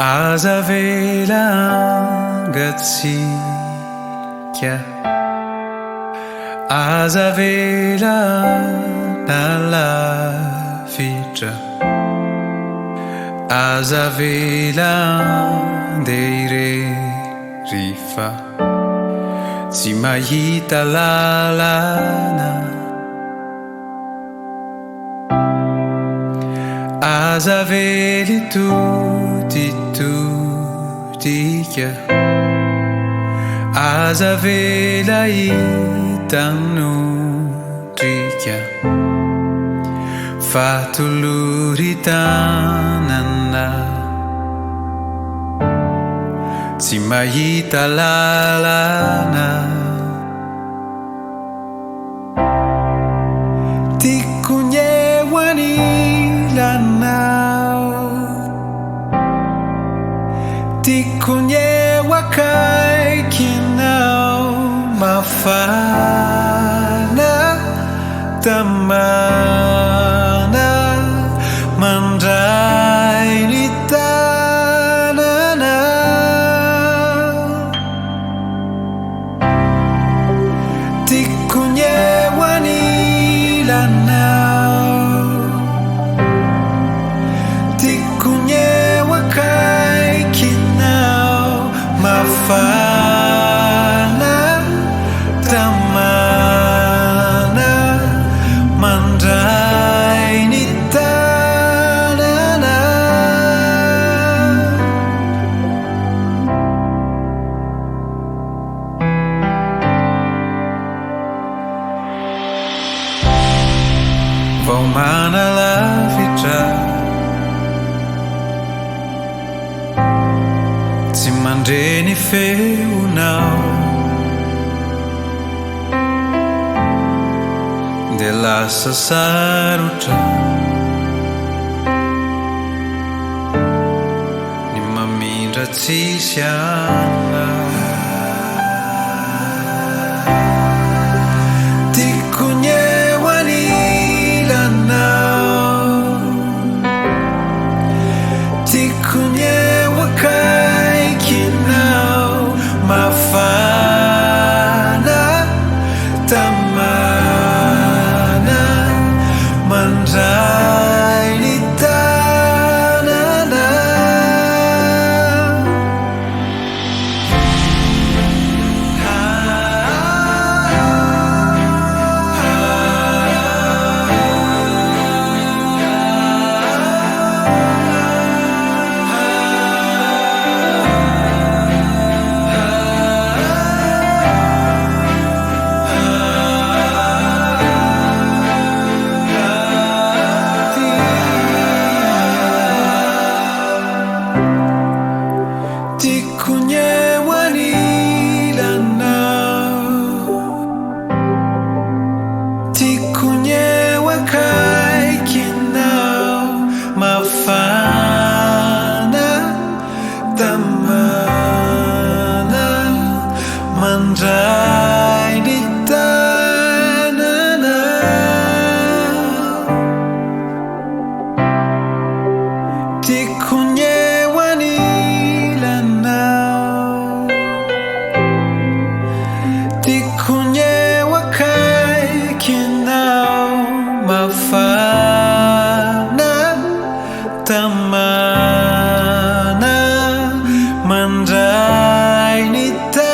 Aza vela angatsika, aza vela nalavitra, aza vela ndeirerifa, tsy mahita lalana. Aza vely totitotika, aza vela hitanodrika, fatoloritanana, tsy mahita lalana. Tikunyewa Anilanao, tikunyewa kaikinao, mafana tamana mandrai nitanana. Tikunyewa Anilanao, tikunyewa kaikinao, mafana tamana mandrai nitanana. Vao manalavitra, tsy mandreny feonao, de lasa sarotra ny mamindra tsisy anao. Tikunyewa Anilanao, tikunyewa kaikinao, mafana tamana mandrai nitanana. Tikunyewa Anilanao, tikunyewa kaikinao, mafana tamana mandrai nitanana. Tikunyewa Anilanao, tikunyewa kaikinao, mafana tamana mandrai nitanana.